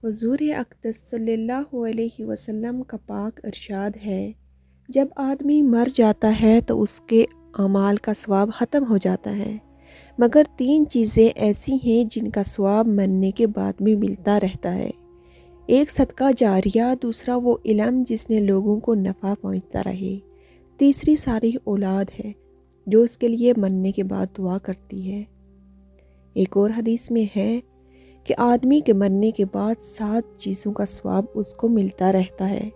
حضور اقدس صلی اللہ علیہ وسلم کا پاک ارشاد ہے، جب آدمی مر جاتا ہے تو اس کے اعمال کا ثواب ختم ہو جاتا ہے، مگر 3 چیزیں ایسی ہیں جن کا ثواب مرنے کے بعد بھی ملتا رہتا ہے۔ ایک صدقہ جاریہ، دوسرا وہ علم جس نے لوگوں کو نفع پہنچتا رہے، تیسری صالح اولاد ہے جو اس کے لیے مرنے کے بعد دعا کرتی ہے۔ ایک اور حدیث میں ہے کہ آدمی کے مرنے کے بعد 7 چیزوں کا ثواب اس کو ملتا رہتا ہے۔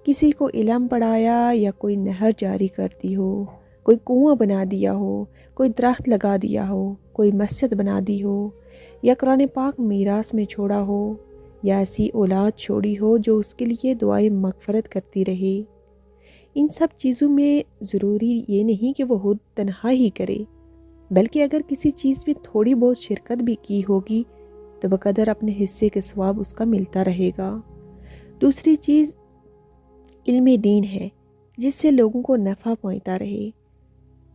کسی کو علم پڑھایا یا کوئی نہر جاری کر دی ہو، کوئی کنواں بنا دیا ہو، کوئی درخت لگا دیا ہو، کوئی مسجد بنا دی ہو، یا قرآن پاک میراث میں چھوڑا ہو، یا ایسی اولاد چھوڑی ہو جو اس کے لیے دعائیں مغفرت کرتی رہے۔ ان سب چیزوں میں ضروری یہ نہیں کہ وہ خود تنہا ہی کرے، بلکہ اگر کسی چیز میں تھوڑی بہت شرکت بھی کی ہوگی تو بقدر اپنے حصے کے ثواب اس کا ملتا رہے گا۔ دوسری چیز علم دین ہے جس سے لوگوں کو نفع پہنچتا رہے۔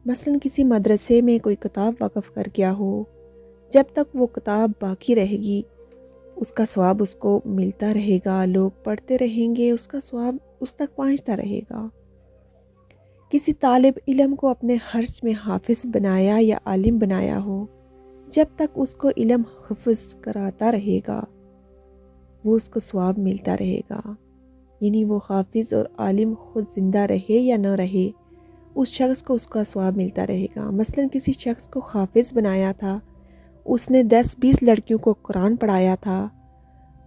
مثلا کسی مدرسے میں کوئی کتاب وقف کر گیا ہو، جب تک وہ کتاب باقی رہے گی اس کا ثواب اس کو ملتا رہے گا، لوگ پڑھتے رہیں گے، اس کا ثواب اس تک پہنچتا رہے گا۔ کسی طالب علم کو اپنے حرص میں حافظ بنایا یا عالم بنایا ہو، جب تک اس کو علم حفظ کراتا رہے گا وہ اس کو ثواب ملتا رہے گا، یعنی وہ حافظ اور عالم خود زندہ رہے یا نہ رہے اس شخص کو اس کا ثواب ملتا رہے گا۔ مثلا کسی شخص کو حافظ بنایا تھا، اس نے 10-20 لڑکیوں کو قرآن پڑھایا تھا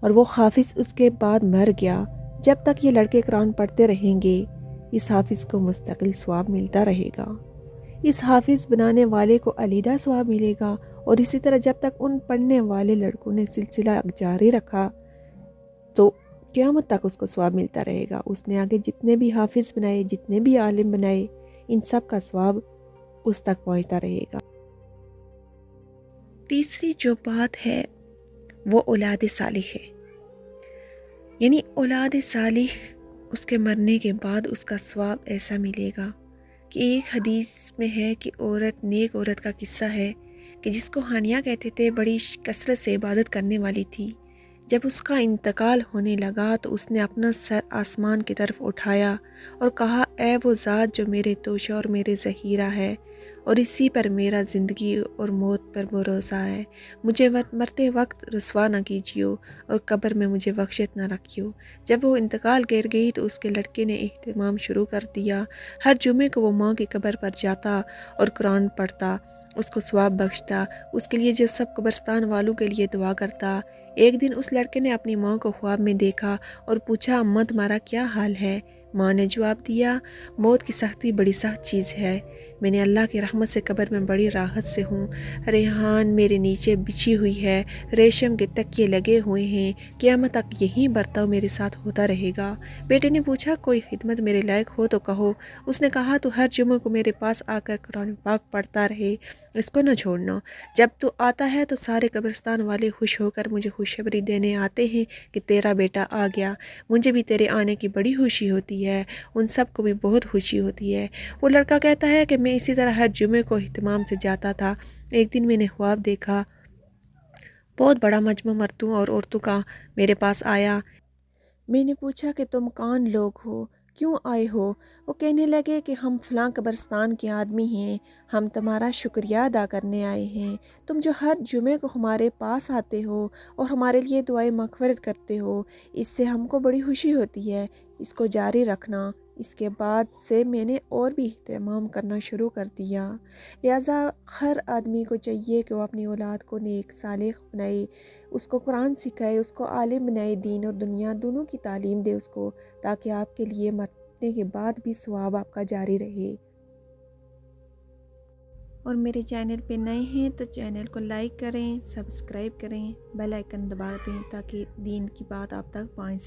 اور وہ حافظ اس کے بعد مر گیا، جب تک یہ لڑکے قرآن پڑھتے رہیں گے اس حافظ کو مستقل ثواب ملتا رہے گا۔ اس حافظ بنانے والے کو علیحدہ ثواب ملے گا، اور اسی طرح جب تک ان پڑھنے والے لڑکوں نے سلسلہ جاری رکھا تو قیامت تک اس کو ثواب ملتا رہے گا۔ اس نے آگے جتنے بھی حافظ بنائے، جتنے بھی عالم بنائے، ان سب کا ثواب اس تک پہنچتا رہے گا۔ تیسری جو بات ہے وہ اولاد صالح ہے، یعنی اولاد صالح اس کے مرنے کے بعد اس کا ثواب ایسا ملے گا کہ ایک حدیث میں ہے کہ نیک عورت کا قصہ ہے کہ جس کو ہانیہ کہتے تھے، بڑی کثرت سے عبادت کرنے والی تھی۔ جب اس کا انتقال ہونے لگا تو اس نے اپنا سر آسمان کی طرف اٹھایا اور کہا، اے وہ ذات جو میرے توشہ اور میرے ذخیرہ ہے اور اسی پر میرا زندگی اور موت پر بھروسہ ہے، مجھے مرتے وقت رسوا نہ کیجیو اور قبر میں مجھے بخشت نہ رکھیو۔ جب وہ انتقال کر گئی تو اس کے لڑکے نے اہتمام شروع کر دیا، ہر جمعے کو وہ ماں کی قبر پر جاتا اور قرآن پڑھتا، اس کو ثواب بخشتا، اس کے لیے جو سب قبرستان والوں کے لیے دعا کرتا۔ ایک دن اس لڑکے نے اپنی ماں کو خواب میں دیکھا اور پوچھا، اماں تمہارا کیا حال ہے؟ ماں نے جواب دیا، موت کی سختی بڑی سخت چیز ہے، میں نے اللہ کی رحمت سے قبر میں بڑی راحت سے ہوں، ریحان میرے نیچے بچھی ہوئی ہے، ریشم کے تکیے لگے ہوئے ہیں، قیامت تک یہی برتاؤ میرے ساتھ ہوتا رہے گا۔ بیٹے نے پوچھا، کوئی خدمت میرے لائق ہو تو کہو۔ اس نے کہا، تو ہر جمعہ کو میرے پاس آ کر قرآن پاک پڑھتا رہے، اس کو نہ چھوڑنا۔ جب تو آتا ہے تو سارے قبرستان والے خوش ہو کر مجھے خوشخبری دینے آتے ہیں کہ تیرا بیٹا آ گیا، مجھے بھی تیرے آنے کی بڑی خوشی ہوتی ہے، ان سب کو بھی بہت خوشی ہوتی ہے۔ وہ لڑکا کہتا ہے کہ میں اسی طرح ہر جمعے کو اہتمام سے جاتا تھا۔ ایک دن میں نے خواب دیکھا، بہت بڑا مجمع مردوں اور عورتوں کا میرے پاس آیا۔ میں نے پوچھا کہ تم کون لوگ ہو، کیوں آئے ہو؟ وہ کہنے لگے کہ ہم فلاں قبرستان کے آدمی ہیں، ہم تمہارا شکریہ ادا کرنے آئے ہیں، تم جو ہر جمعے کو ہمارے پاس آتے ہو اور ہمارے لیے دعائیں مغفرت کرتے ہو، اس سے ہم کو بڑی خوشی ہوتی ہے، اس کو جاری رکھنا۔ اس کے بعد سے میں نے اور بھی اہتمام کرنا شروع کر دیا۔ لہٰذا ہر آدمی کو چاہیے کہ وہ اپنی اولاد کو نیک صالح بنائے، اس کو قرآن سکھائے، اس کو عالم بنائے، دین اور دنیا دونوں کی تعلیم دے اس کو، تاکہ آپ کے لیے مرنے کے بعد بھی ثواب آپ کا جاری رہے۔ اور میرے چینل پہ نئے ہیں تو چینل کو لائک کریں، سبسکرائب کریں، بیل آئیکن دبا دیں تاکہ دین کی بات آپ تک پہنچ سکے۔